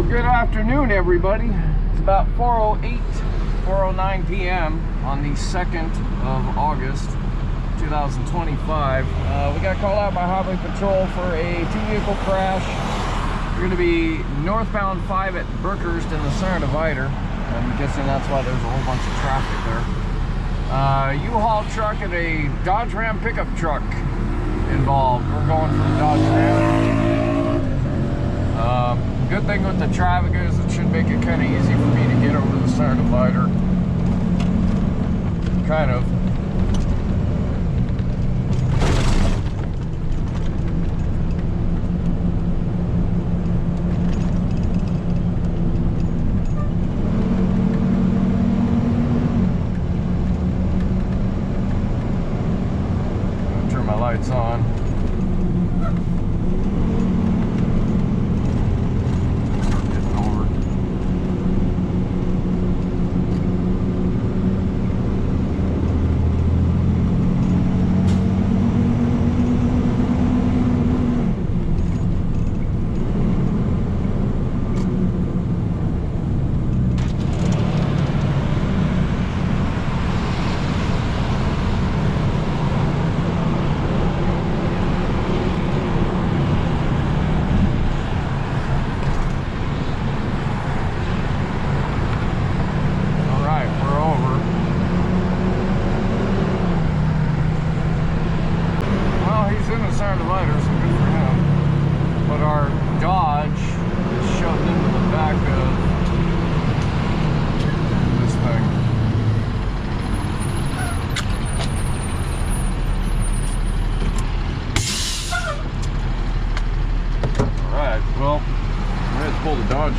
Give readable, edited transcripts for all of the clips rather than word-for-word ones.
Well, good afternoon, everybody. It's about 4:09 p.m. on the 2nd of August, 2025. We got called out by Highway Patrol for a two-vehicle crash. We're going to be northbound 5 at Brookhurst in the center divider. I'm guessing that's why there's a whole bunch of traffic there. U-Haul truck and a Dodge Ram pickup truck involved. We're going from Dodge Ram. Good thing with the traffic is it should make it kind of easy for me to get over the center divider. Kind of. Turn my lights on.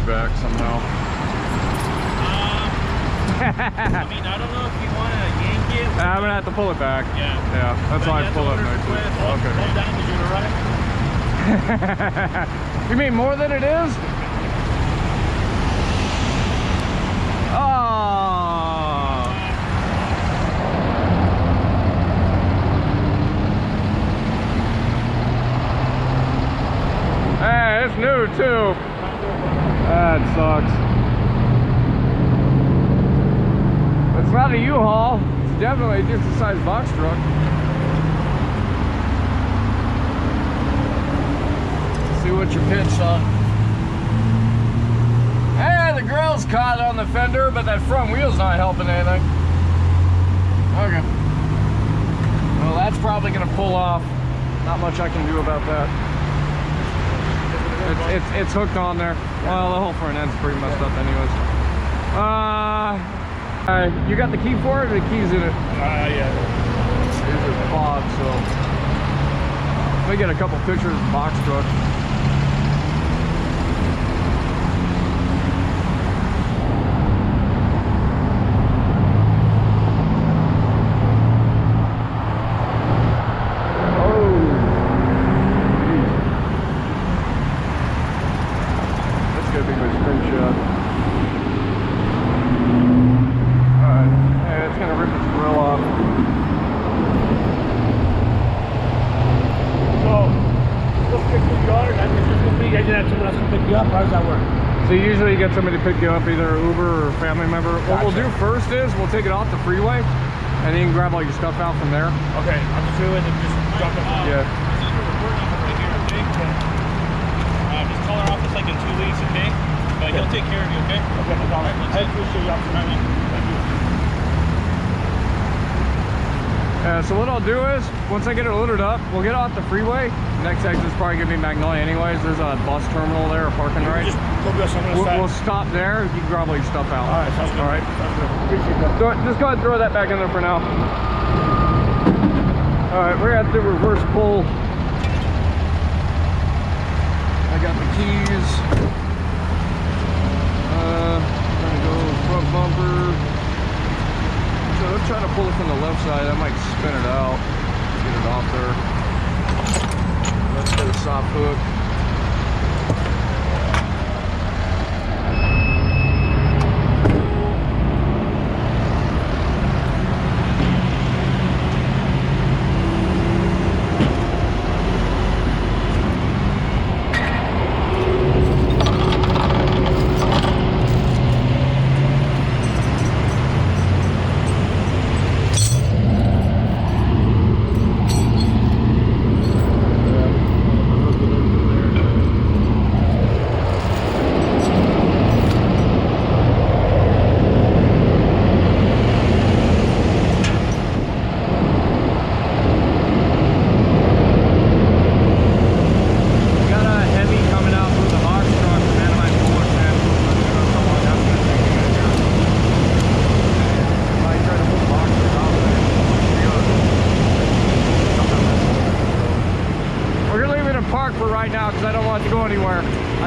Back somehow. I mean, I don't know if you want to yank it. I'm gonna have to pull it back. Yeah. Yeah, that's why I pull it back. Okay. Hold down to the right. You mean more than it is? Oh. Hey, it's new too. That sucks. It's not a U-Haul. It's definitely just a size box truck. See what you pitched on. Hey, the grill's caught on the fender, but that front wheel's not helping anything. Okay. Well, that's probably gonna pull off. Not much I can do about that. It's hooked on there. Well, the whole front end's pretty messed up anyways. You got the key for it or the keys in it? Yeah. It's a fob, so let me get a couple pictures of the box truck. So usually you get somebody to pick you up, either Uber or family member. Gotcha. What we'll do first is we'll take it off the freeway, and then you can grab all your stuff out from there. Okay, on the freeway, then just drop it off. Yeah. This is where we're working right here, okay? Just call our office like in 2 weeks, okay? But he'll take care of you, okay? Okay, no problem. I appreciate you, officer. Thank you. So what I'll do is, once I get it loaded up, we'll get off the freeway. Next exit is probably going to be Magnolia anyways. There's a bus terminal there, a parking right. We'll stop there. You can grab all your stuff out. All right, sounds good. All right. Sounds good. Appreciate that. So just go ahead and throw that back in there for now. All right, we're at the reverse pull. I got the keys. I'm going to go front bumper. So I'm trying to pull it from the left side. I might spin it out, get it off there. Let's get a soft hook.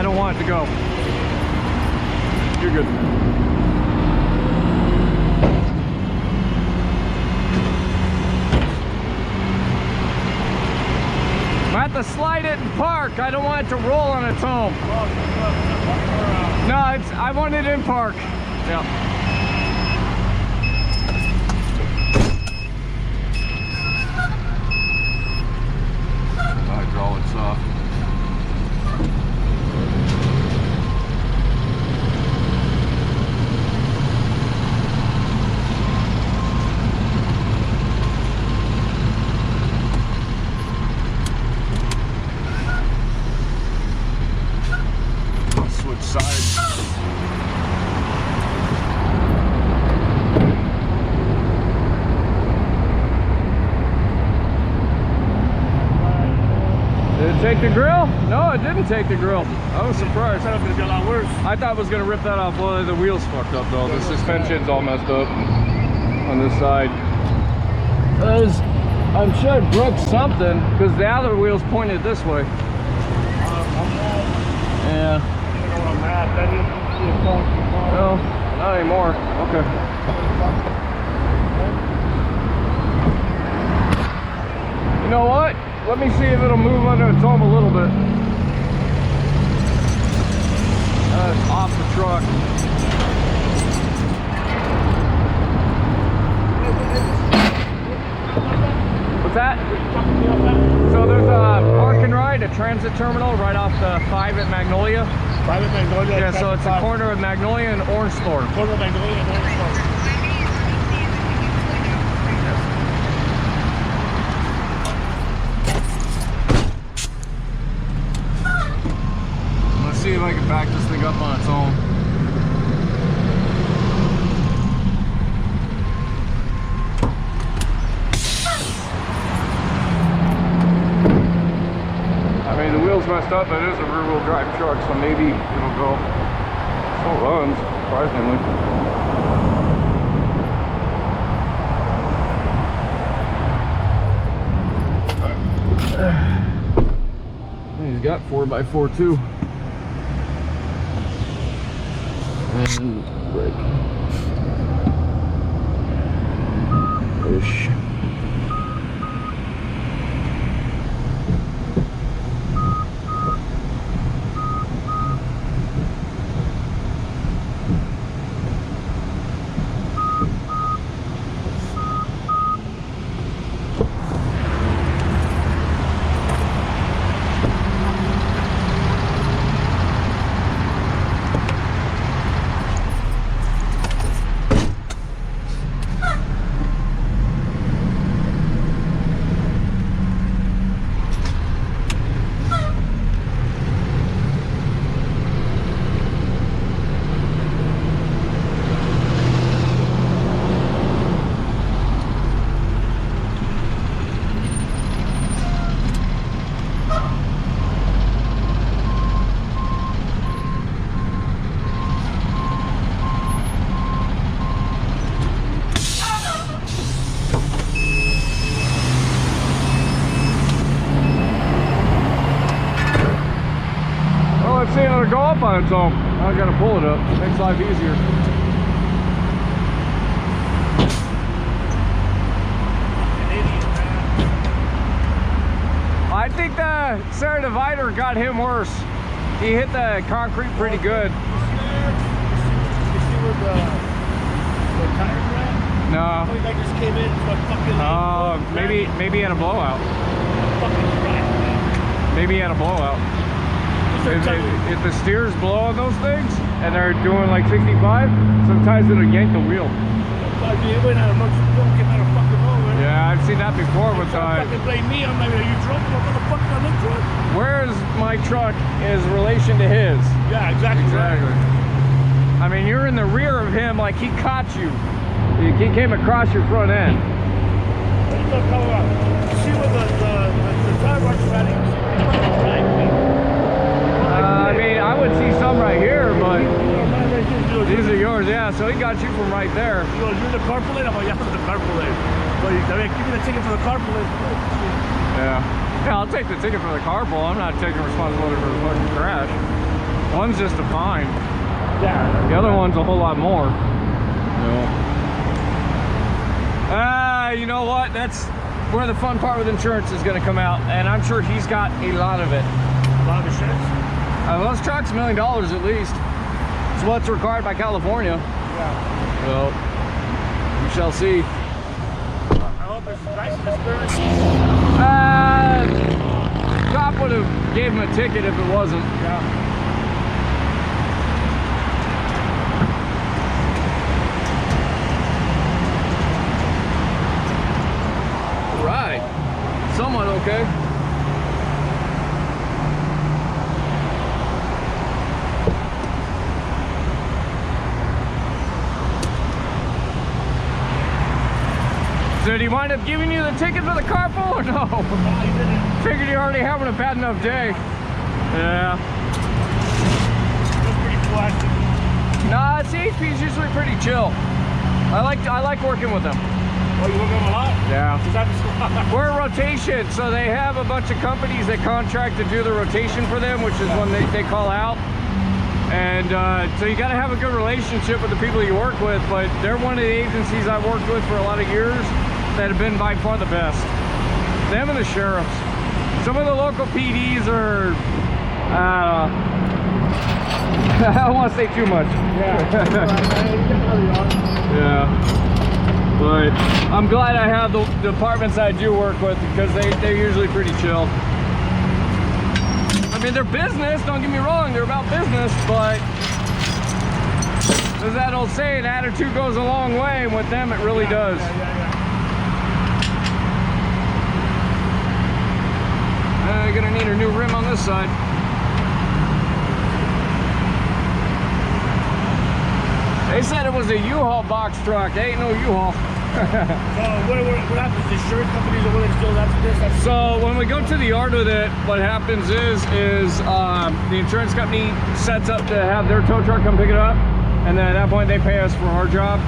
don't want it to go. You're good. I have to slide it and park. I don't want it to roll on its own. No, I want it in park. Yeah. Hydraulics off. Switch sides. Did it take the grill? No, it didn't take the grill. I was surprised. I thought it was gonna be a lot worse. I thought it was gonna rip that off. Well, the wheel's fucked up though. The suspension's all messed up on this side. I'm sure it broke something because the other wheel's pointed this way. Yeah. No, not anymore. Okay. You know what? Let me see if it'll move under its own a little bit. It's off the truck. What's that? So there's a park and ride, a transit terminal right off the 5 at Magnolia. 5 at Magnolia? Yeah, so it's the corner of Magnolia and Orange Store. Corner of Magnolia and Orange Store. Let's see if I can back this thing up on its own. I mean, the wheel's messed up, but it is a rear-wheel drive truck, so maybe it'll go. Still runs, surprisingly. He's got 4x4 too. And brake. Ish. See how to go up on its own. I gotta pull it up. Makes life easier. I think the center divider got him worse. He hit the concrete pretty good. You see where the tires are at? No. Oh, that just came in from fucking maybe he had a blowout. Fucking Christ, man. Maybe he had a blowout. If the steers blow on those things and they're doing like 65, sometimes it'll yank the wheel. Yeah, I've seen that before with fucking blame me. I'm like, are you drunk? Motherfucker, I'm in drunk. Where's my truck is relation to his? Yeah, exactly. Exactly. Right. I mean, you're in the rear of him like he caught you. He came across your front end. See where the tire marks are at? I mean, I would see some right here, but these are yours, yeah. So he got you from right there. You're in the carpool lane? I'm like, yeah, I'm in the carpool lane. But give me the ticket for the carpool lane. Yeah. Yeah, I'll take the ticket for the carpool. I'm not taking responsibility for the fucking crash. One's just a fine. Yeah. The other one's a whole lot more. You know what? That's where the fun part with insurance is going to come out, and I'm sure he's got a lot of it. A lot of insurance? Those trucks, $1 million at least. It's what's required by California. Yeah. So we shall see. I hope it's nice and experience. Cop would have gave him a ticket if it wasn't. Yeah. Right. Somewhat okay. Did he wind up giving you the ticket for the carpool or no? No, he didn't. Figured you're already having a bad enough day. Yeah. It's pretty plastic. Nah, CHP's usually pretty chill. I like working with them. Oh, you work with them a lot? Yeah. Is that We're a rotation, so they have a bunch of companies that contract to do the rotation for them, which is when they call out. And so you got to have a good relationship with the people you work with, but they're one of the agencies I've worked with for a lot of years that have been by far the best. Them and the sheriffs. Some of the local PDs are, I don't want to say too much. Yeah. Yeah. But I'm glad I have the departments I do work with, because they're usually pretty chill. I mean, they're business, don't get me wrong, they're about business, but there's that old saying, attitude goes a long way, and with them it really does. Gonna need a new rim on this side. They said it was a U-Haul box truck. They ain't no U-Haul. So what happens? The insurance companies are willing to still after this? So when we go to the yard with it, what happens is the insurance company sets up to have their tow truck come pick it up, and then at that point they pay us for our job,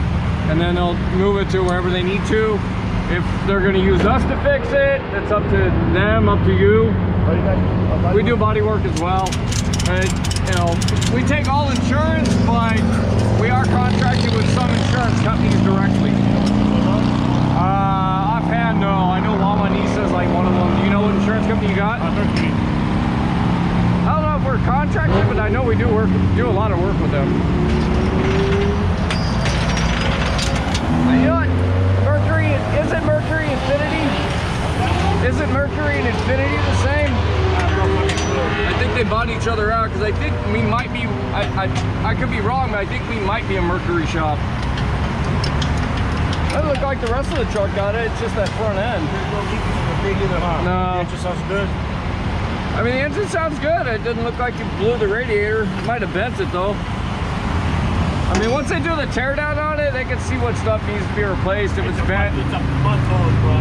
and then they'll move it to wherever they need to. If they're going to use us to fix it, it's up to them, up to you. We do body work as well. And, you know, we take all insurance, but we are contracted with some insurance companies directly. Offhand, no. I know Lama Nisa is like one of them. Do you know what insurance company you got? I don't know if we're contracted, but I know we do a lot of work with them. You know what? Isn't Mercury Infinity? Isn't Mercury and Infinity the same? I think they bought each other out, because I think we might be, I could be wrong, but I think we might be a Mercury shop. Doesn't look like the rest of the truck got it, it's just that front end. No. The engine sounds good. I mean, the engine sounds good. It didn't look like you blew the radiator. Might have bent it though. I mean, once they do the teardown on it, they can see what stuff needs to be replaced if it's bent. It's a month old, bro.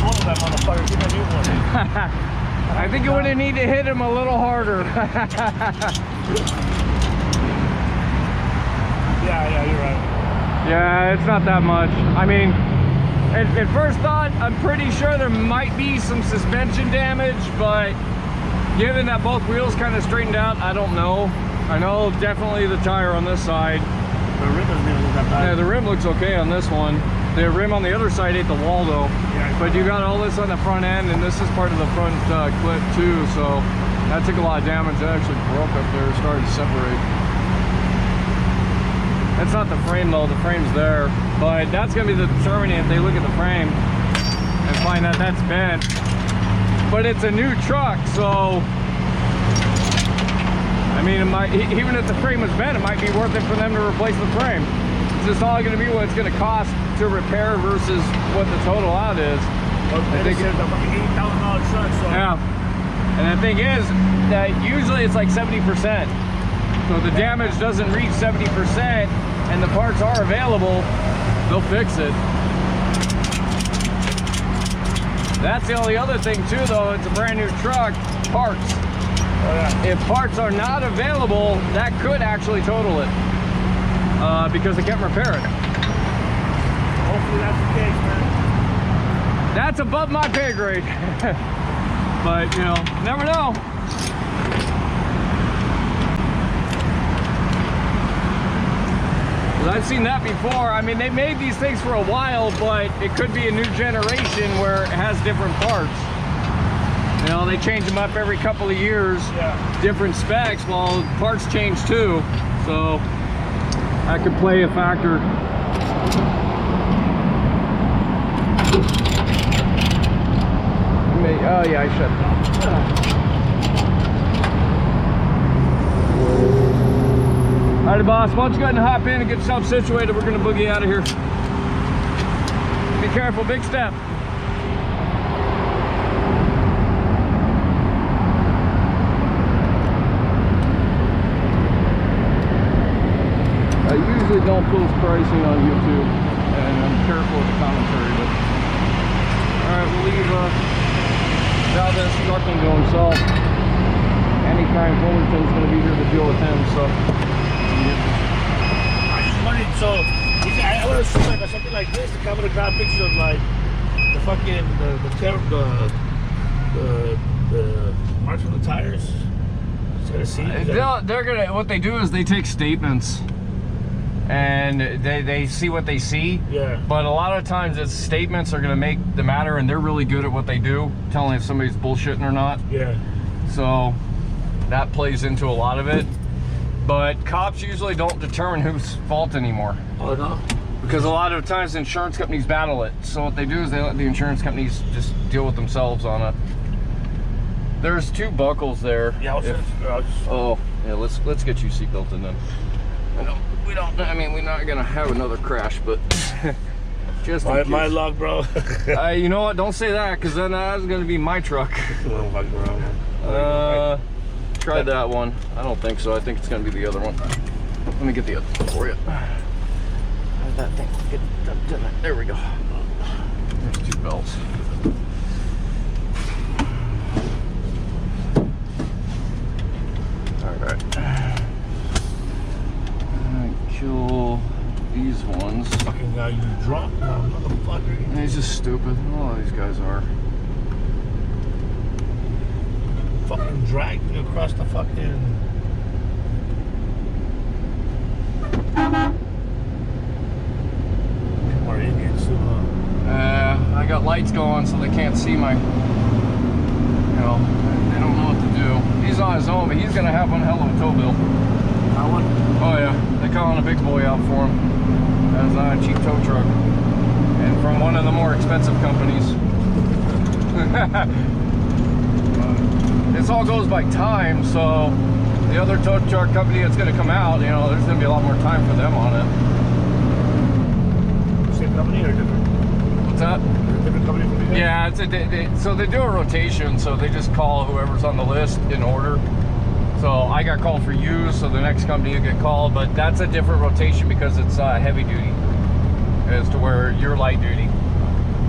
All of that motherfucker, give me a new one. I think you would have need to hit him a little harder. Yeah, you're right. Yeah, it's not that much. I mean, at first thought, I'm pretty sure there might be some suspension damage, but given that both wheels kind of straightened out, I don't know. I know definitely the tire on this side. The rim doesn't even look that bad. Yeah, the rim looks okay on this one. The rim on the other side ate the wall though. Yeah, but you got all this on the front end, and this is part of the front clip too, so that took a lot of damage. That actually broke up there, started to separate. That's not the frame though, the frame's there. But that's gonna be the determinant if they look at the frame and find that that's bent. But it's a new truck, so I mean, it might, even if the frame was bent, it might be worth it for them to replace the frame. It's just all going to be what it's going to cost to repair versus what the total out is. I think it's a $80,000 truck, so. Yeah. And the thing is that usually it's like 70%. So if the damage doesn't reach 70% and the parts are available, they'll fix it. That's the only other thing too though, it's a brand new truck, parts. Oh, yeah. If parts are not available, that could actually total it because they can't repair it. Hopefully that's the case, man. That's above my pay grade. But, you know, never know. I've seen that before. I mean, they made these things for a while, but it could be a new generation where it has different parts. You know, they change them up every couple of years, different specs. Well, parts change too, so that could play a factor. Oh yeah, I shut it off. Alrighty, boss, why don't you go ahead and hop in and get yourself situated. We're gonna boogie out of here. Be careful, big step. I usually don't post pricing on YouTube, and I'm careful with the commentary, but alright, we'll leave Valdez trucking to himself. Anytime Fullerton's going to be here to deal with him, so. I just wanted, so, I want to shoot like something like this, the camera grab pictures of like the fucking, the marks on the tires. Just gonna see. They're gonna, what they do is they take statements and they see what they see. Yeah. But a lot of times it's statements are gonna make the matter, and they're really good at what they do, telling if somebody's bullshitting or not. Yeah. So that plays into a lot of it. But cops usually don't determine whose fault anymore. Oh no? Because a lot of times insurance companies battle it. So what they do is they let the insurance companies just deal with themselves on it. There's 2 buckles there. Yeah, oh, yeah, let's get you seatbelted then. I mean, we're not gonna have another crash, but just in case. My luck, bro. You know what? Don't say that, because then that's gonna be my truck. Try that one. I don't think so. I think it's gonna be the other one. Let me get the other one for you. How's that thing? There we go. There's 2 belts. Alright. Kill these ones. Fucking guy, you drunk now, motherfucker. He's just stupid. All these guys are. Fucking dragged me across the fucking. More idiots too, huh? I got lights going so they can't see my. You know, they don't know what to do. He's on his own, but he's gonna have one hell of a tow bill. That one? Oh yeah. They calling a big boy out for him as a cheap tow truck, and from one of the more expensive companies. This all goes by time, so the other tow truck company that's going to come out, you know, there's going to be a lot more time for them on it. Same company or different? What's that? Different company from you guys? Yeah, so they do a rotation, so they just call whoever's on the list in order. So I got called for you, so the next company you get called, but that's a different rotation because it's heavy duty as to where you're light duty.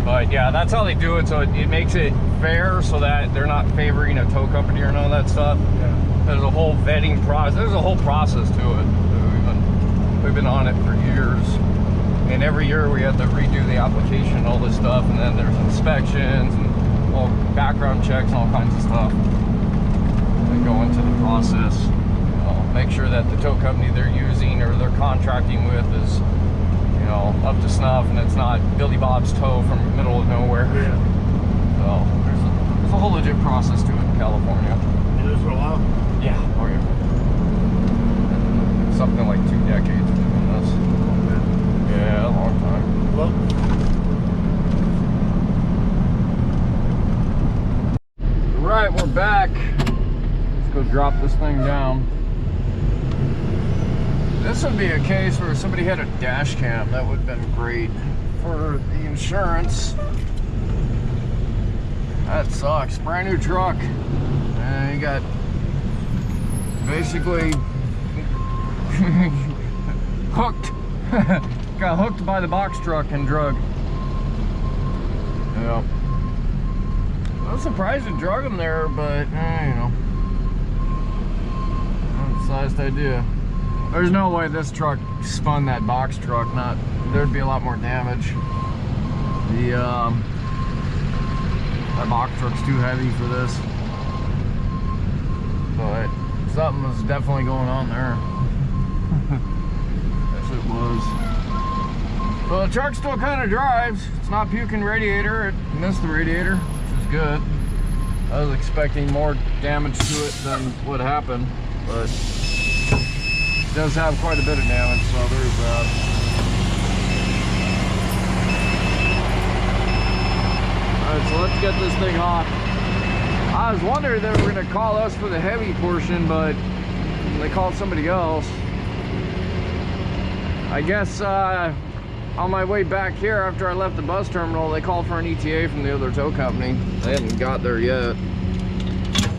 But yeah, that's how they do it, so it makes it fair so that they're not favoring a tow company or none of that stuff. Yeah. There's a whole vetting process. There's a whole process to it. We've been on it for years. And every year we have to redo the application and all this stuff, and then there's inspections and all background checks and all kinds of stuff. Go into the process, you know, make sure that the tow company they're using or they're contracting with is, you know, up to snuff, and it's not Billy Bob's Tow from the middle of nowhere. Yeah. So there's a whole legit process to it in California. You did this for a while? Yeah. Oh yeah. Something like 2 decades of doing this. Yeah, a long time. Well. Right, we're back. Go drop this thing down. This would be a case where somebody had a dash cam. That would have been great for the insurance. That sucks. Brand new truck. And you got basically hooked. Got hooked by the box truck and drug. Yeah. I was surprised to drug him there, but you know. Sized idea. There's no way this truck spun that box truck. There'd be a lot more damage. That box truck's too heavy for this. But something was definitely going on there. Especially was. Well, the truck still kind of drives. It's not puking radiator. It missed the radiator, which is good. I was expecting more damage to it than what happened, but it does have quite a bit of damage, so there's that. Alright, so let's get this thing off. I was wondering if they were going to call us for the heavy portion, but they called somebody else. I guess on my way back here after I left the bus terminal, they called for an ETA from the other tow company. They hadn't got there yet.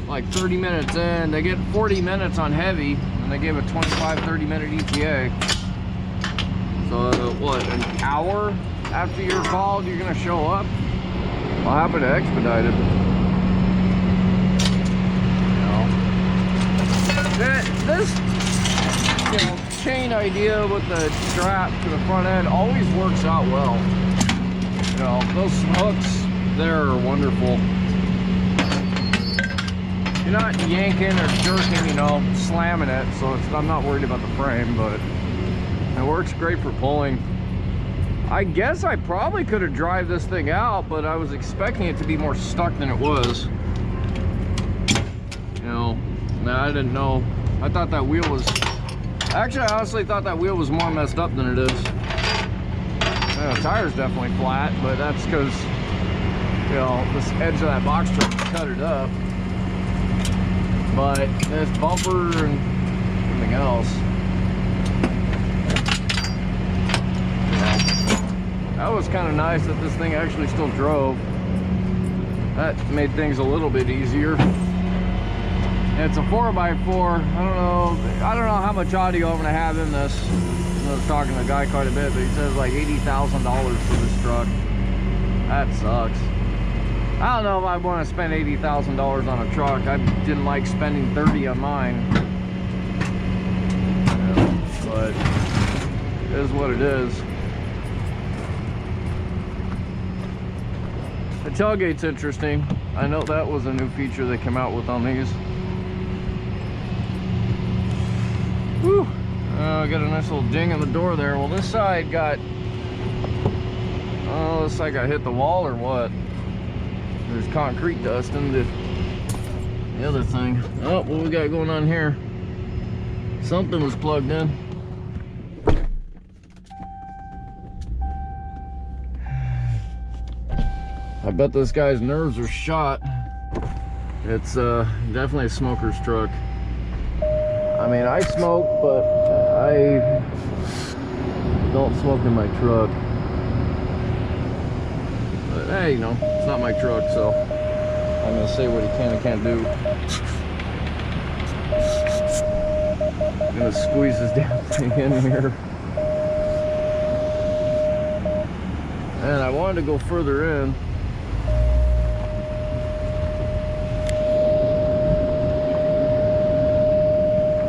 Like 30 minutes in, they get 40 minutes on heavy, and they gave a 25-30 minute ETA. So what, an hour after you're called, you're gonna show up? I'll happen to expedite it. This, chain idea with the strap to the front end always works out well. Those hooks there are wonderful. You're not yanking or jerking, slamming it, so I'm not worried about the frame, but it works great for pulling. I guess I probably could have drive this thing out, but I was expecting it to be more stuck than it was. I didn't know. I thought that wheel was... Actually, I honestly thought that wheel was more messed up than it is. The tire's definitely flat, but that's because, this edge of that box truck cut it up. But this bumper and everything else, that was kind of nice that this thing actually still drove. That made things a little bit easier. It's a 4x4. I don't know how much audio I'm gonna have in this. I was talking to the guy quite a bit, but he says like $80,000 for this truck. That sucks. I don't know if I want to spend $80,000 on a truck. I didn't like spending $30,000 on mine. But it is what it is. The tailgate's interesting. I know that was a new feature they came out with on these. Whew. I got a nice little ding in the door there. Well, this side got... Oh, this side got hit the wall or what? There's concrete dust in the other thing. Oh, what we got going on here? Something was plugged in. I bet this guy's nerves are shot. It's definitely a smoker's truck. I mean, I smoke, but I don't smoke in my truck. But hey, it's not my truck, so I'm gonna say what he can and can't do. I'm gonna squeeze this damn thing in here. And I wanted to go further in.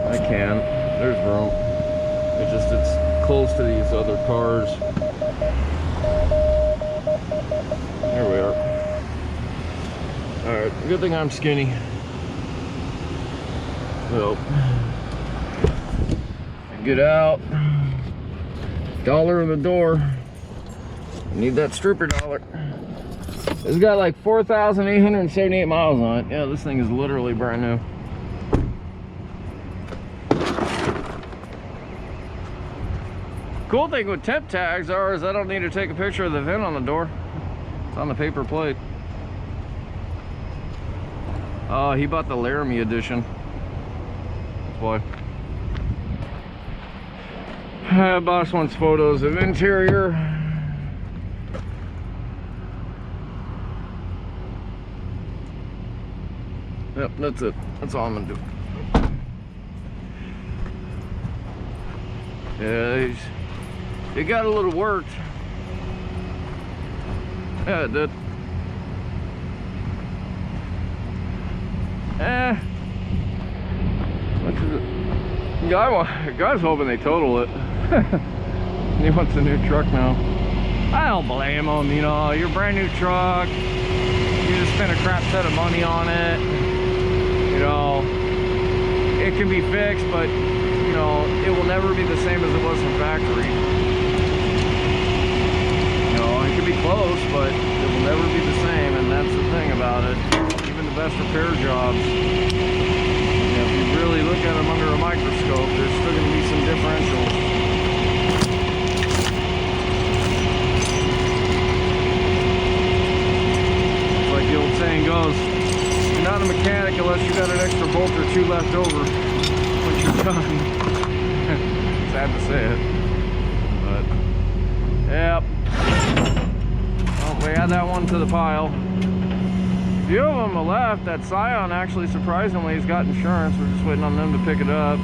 I can. There's room. It's close to these other cars. There we are. Alright, good thing I'm skinny. So, get out. $1 in the door. Need that stripper dollar. It's got like 4,878 miles on it. Yeah, this thing is literally brand new. Cool thing with temp tags is I don't need to take a picture of the VIN on the door. It's on the paper plate. Oh, he bought the Laramie edition. That's why. Boss wants photos of interior. Yep, that's it. That's all I'm gonna do. Yeah, it got a little worked. Yeah, it did. What is it? Guy's hoping they total it. He wants a new truck now. I don't blame him. Your brand new truck. You just spent a crap set of money on it. It can be fixed, but you know, it will never be the same as it was from factory. You know, it could be close, but it will never be the same, and that's the thing about it. Even the best repair jobs, you know, if you really look at them under a microscope, there's still going to be some differentials. It's like the old saying goes, you're not a mechanic unless you got an extra bolt or two left over when you're done. Sad to say it, but yep. Well, we add that one to the pile. A few of them are left. That Scion actually, surprisingly, has got insurance. We're just waiting on them to pick it up.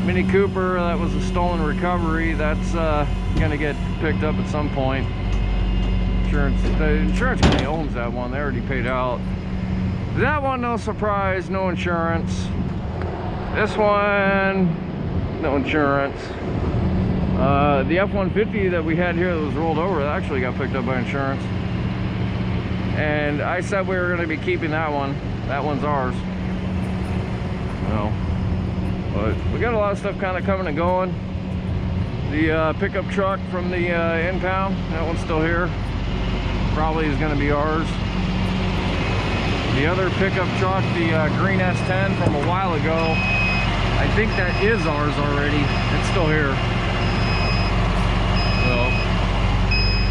Mini Cooper, that was a stolen recovery. That's gonna get picked up at some point. The insurance company owns that one. They already paid out. That one, no surprise, no insurance. This one, no insurance. The F-150 that we had here that was rolled over, that actually got picked up by insurance. And I said we were going to be keeping that one. That one's ours. No. But we got a lot of stuff kind of coming and going. The pickup truck from the impound, that one's still here. Probably is going to be ours. The other pickup truck, the green S10 from a while ago, I think that is ours already. It's still here. So,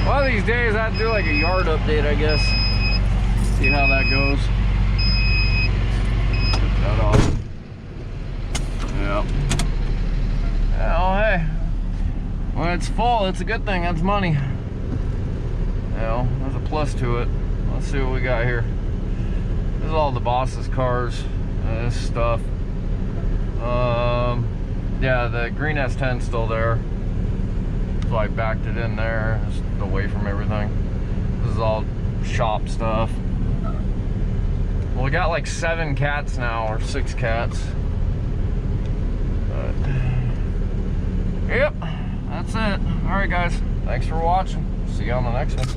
one of these days I have to do like a yard update, I guess. See how that goes. Get that off. Yep. Oh, hey. When it's full, it's a good thing. That's money. You know, there's a plus to it. Let's see what we got here. This is all the boss's cars. This stuff. Yeah, the green S10's still there. So I backed it in there, just away from everything. This is all shop stuff. Well, we got like 7 cats now, or 6 cats. But, yep, that's it. All right, guys. Thanks for watching. See you on the next one.